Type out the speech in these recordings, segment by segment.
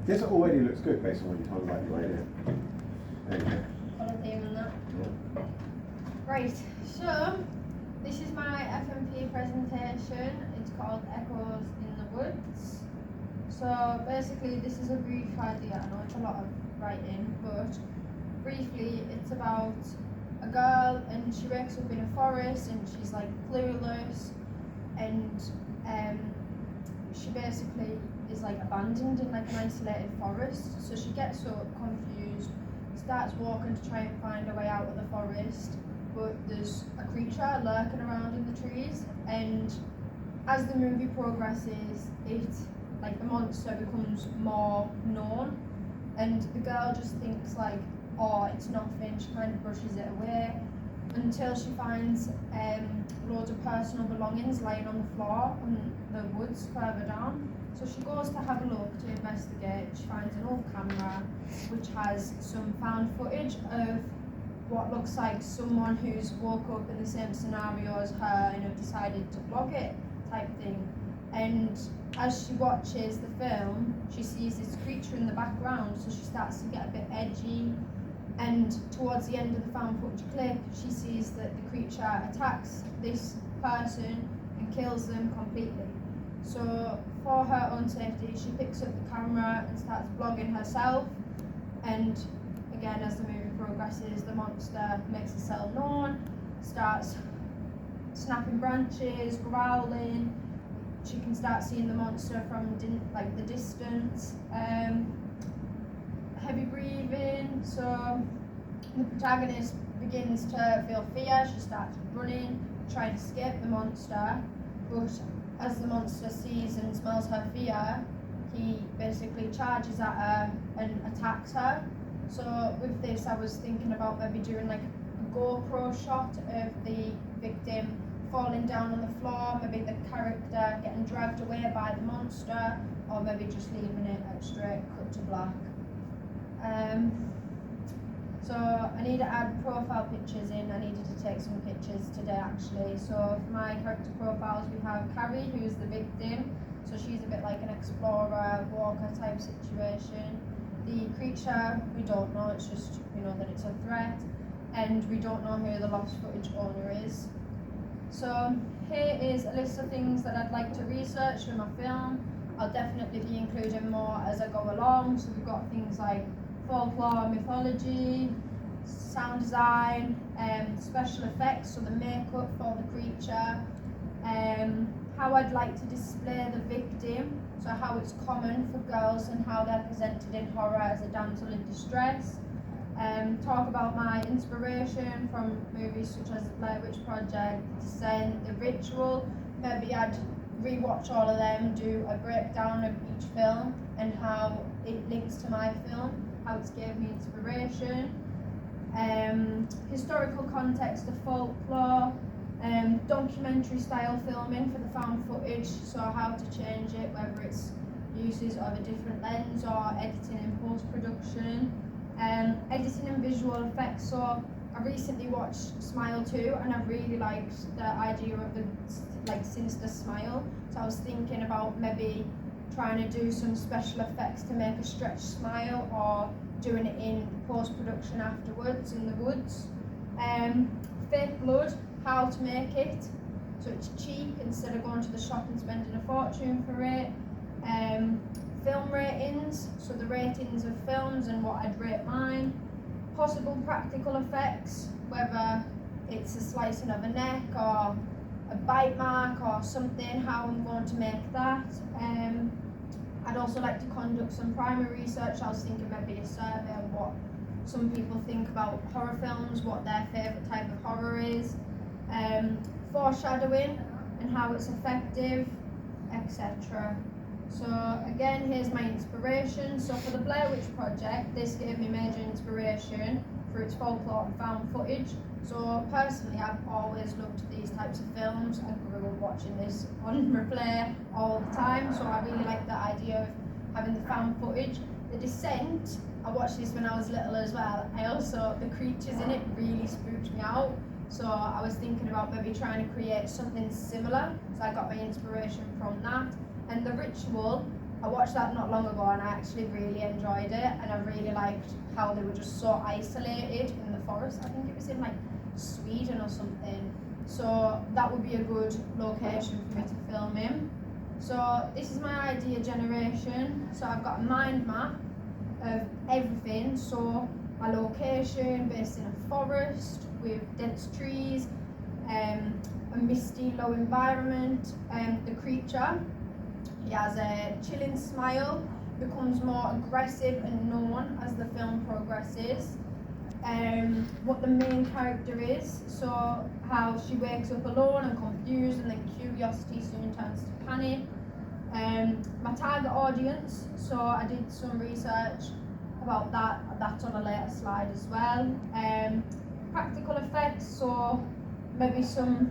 This already looks good based on what you told about your idea. Anyway. Got a theme on that. Yeah. Right, so this is my FMP presentation. It's called Echoes in the Woods. So basically this is a brief idea. I know it's a lot of writing, but briefly it's about a girl and she wakes up in a forest and she's like clueless, and she basically is like abandoned in like an isolated forest. So she gets so confused, starts walking to try and find a way out of the forest, but there's a creature lurking around in the trees, and as the movie progresses, the monster becomes more known, and the girl just thinks like, oh, it's nothing. She kind of brushes it away until she finds loads of personal belongings lying on the floor in the woods further down. So she goes to have a look to investigate. She finds an old camera which has some found footage of what looks like someone who's woke up in the same scenario as her and have decided to vlog it type thing. And as she watches the film, she sees this creature in the background, so she starts to get a bit edgy. And towards the end of the found footage clip, she sees that the creature attacks this person and kills them completely. So for her own safety, she picks up the camera and starts vlogging herself. And again, as the movie progresses, the monster makes itself known, starts snapping branches, growling. She can start seeing the monster from the distance. Heavy breathing. So the protagonist begins to feel fear. She starts running, trying to escape the monster. But as the monster sees and smells her fear, he basically charges at her and attacks her. So with this, I was thinking about maybe doing like a GoPro shot of the victim falling down on the floor, maybe the character getting dragged away by the monster, or maybe just leaving it like straight cut to black. So I need to add profile pictures in. I needed to take some pictures today actually. So for my character profiles, we have Carrie, who is the victim. So she's a bit like an explorer, walker type situation. The creature, we don't know, it's just, that it's a threat. And we don't know who the lost footage owner is. So here is a list of things that I'd like to research for my film. I'll definitely be including more as I go along. So we've got things like folklore, mythology, sound design, special effects, so the makeup for the creature, how I'd like to display the victim, so how it's common for girls and how they're presented in horror as a damsel in distress. Talk about my inspiration from movies such as The Blair Witch Project, Descent, The Ritual. Maybe I'd rewatch all of them, do a breakdown of each film and how it links to my film, how it's gave me inspiration. Historical context of folklore, documentary style filming for the found footage, so how to change it, whether it's uses of a different lens or editing in post-production. Editing and visual effects, so I recently watched Smile 2 and I really liked the idea of the sinister smile, so I was thinking about maybe trying to do some special effects to make a stretched smile or doing it in post-production afterwards in the woods. Fake blood, how to make it so it's cheap instead of going to the shop and spending a fortune for it. Film ratings, so the ratings of films and what I'd rate mine. Possible practical effects, whether it's a slicing of a neck or a bite mark or something, how I'm going to make that. I'd also like to conduct some primary research. I was thinking maybe a survey on what some people think about horror films, what their favourite type of horror is. Foreshadowing and how it's effective, etc. So again, here's my inspiration. So for the Blair Witch Project, this gave me major inspiration for its folklore and found footage. So personally, I've always loved these types of films. I grew up watching this on replay all the time. So I really like the idea of having the found footage. The Descent, I watched this when I was little as well. The creatures in it really spooked me out. So I was thinking about maybe trying to create something similar. So I got my inspiration from that. And The Ritual, I watched that not long ago and I actually really enjoyed it, and I really liked how they were just so isolated in the forest. I think it was in like Sweden or something. So that would be a good location for me to film in. So this is my idea generation. So I've got a mind map of everything. So my location based in a forest with dense trees, a misty low environment. The creature, he has a chilling smile, becomes more aggressive and known as the film progresses. What the main character is, so how she wakes up alone and confused, and then curiosity soon turns to panic. My target audience, so I did some research about that, that's on a later slide as well. Practical effects, so maybe some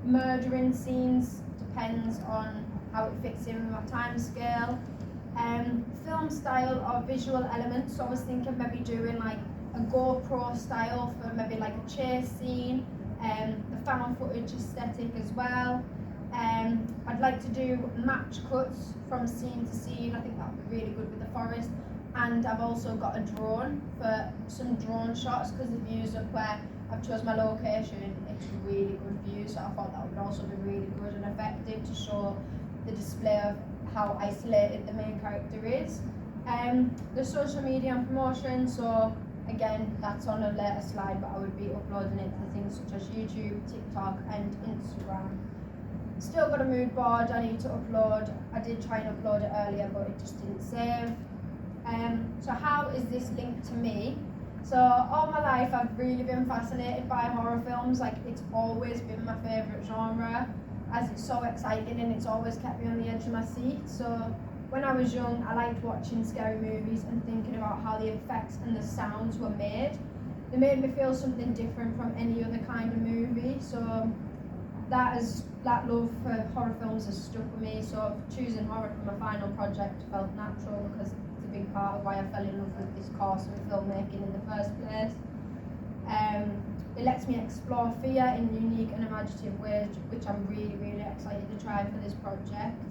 murdering scenes, depends on how it fits in with my time scale. Film style or visual elements, so I was thinking maybe doing like a GoPro style for maybe like a chase scene, the found footage aesthetic as well. I'd like to do match cuts from scene to scene. I think that would be really good with the forest. And I've also got a drone for some drone shots, because the views up where I've chose my location, it's really good view, so I thought that would also be really good and effective to show the display of how isolated the main character is. The social media and promotion, so again, that's on a later slide, but I would be uploading it to things such as YouTube, TikTok and Instagram. Still got a mood board I need to upload. I did try and upload it earlier, but it just didn't save. So how is this linked to me? So all my life I've really been fascinated by horror films. Like, it's always been my favourite genre, as it's so exciting and it's always kept me on the edge of my seat. So when I was young, I liked watching scary movies and thinking about how the effects and the sounds were made. They made me feel something different from any other kind of movie. So that love for horror films has stuck with me. So choosing horror for my final project felt natural, because it's a big part of why I fell in love with this course of filmmaking in the first place. It lets me explore fear in unique and imaginative ways, which I'm really, really excited to try for this project.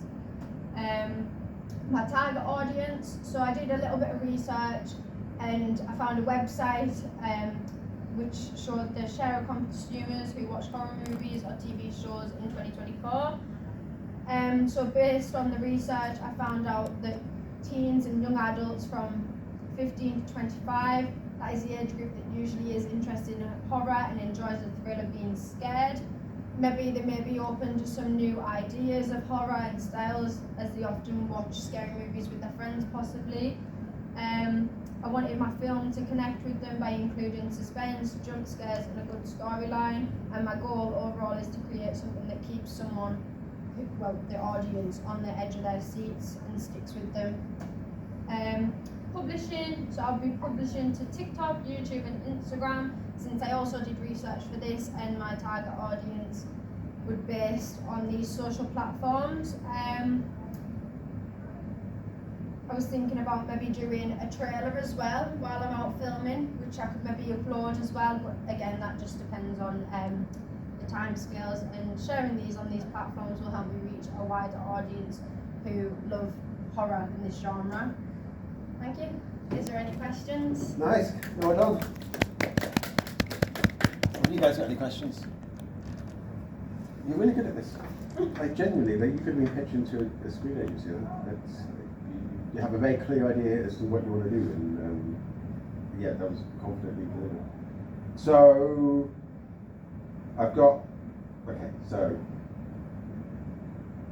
My target audience, so I did a little bit of research and I found a website which showed the share of consumers who watched horror movies or TV shows in 2024. So based on the research, I found out that teens and young adults from 15 to 25, that is the age group that usually is interested in horror and enjoys the thrill of being scared. Maybe they may be open to some new ideas of horror and styles, as they often watch scary movies with their friends possibly. I wanted my film to connect with them by including suspense, jump scares and a good storyline, and my goal overall is to create something that keeps someone, well, the audience, on the edge of their seats and sticks with them. Publishing, so I'll be publishing to TikTok, YouTube and Instagram, since I also did research for this and my target audience would be based on these social platforms. I was thinking about maybe doing a trailer as well while I'm out filming, which I could maybe upload as well, but again, that just depends on the time scales, and sharing these on these platforms will help me reach a wider audience who love horror in this genre. Thank you. Is there any questions? Nice, well done. Have you guys got any questions? You're really good at this. Like, genuinely, like, you could be pitching to a screen agency. You have a very clear idea as to what you want to do, and yeah, that was confidently delivered. So I've got, okay, so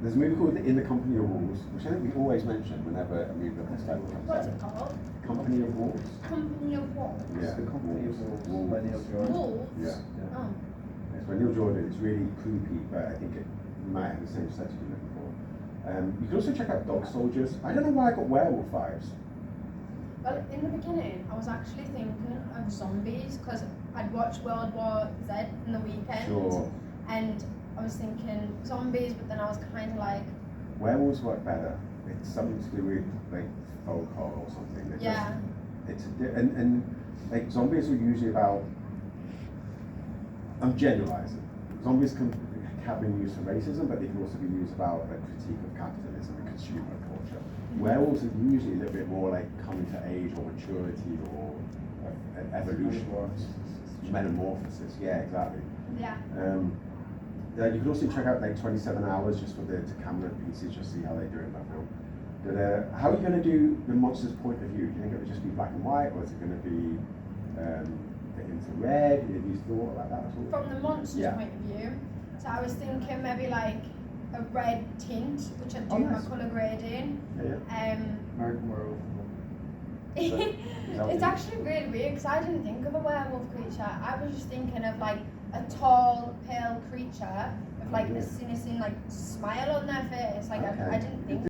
there's a movie called In the Company of Wolves, which I think we always mention whenever a movie of this type comes What's out. it called? Company of Wolves. Company of Wolves? Yeah, The Company of Wolves. Wolves. By Neil Jordan. Wolves? Yeah. Oh. It's by Neil Jordan. It's really creepy, but I think it might have the same aesthetic you're looking for. You can also check out Dog Soldiers. I don't know why I got werewolf vibes. Well, in the beginning, I was actually thinking of zombies, because I'd watched World War Z in the weekend, Sure. and I was thinking zombies, but then I was kind of like, Werewolves work better. It's something to do with like folk horror or something. It yeah, just, and like zombies are usually about. I'm generalizing. Zombies have been used for racism, but they can also be used about a critique of capitalism and consumer culture. structure. Werewolves are usually a little bit more like coming to age or maturity or evolution. Metamorphosis, yeah, exactly. Yeah. You can also check out like 27 Hours just for the camera pieces, just see how they do it in that film. But how are you going to do the monster's point of view? Do you think it would just be black and white, or is it going to be infrared? Have you thought about that at all? From the monster's point of view, so I was thinking maybe like a red tint, which I'd do my colour grading. American Werewolf. It's actually really weird because I didn't think of a werewolf creature. I was just thinking of like a tall, pale creature with like a sinister like smile on their face. Like I didn't think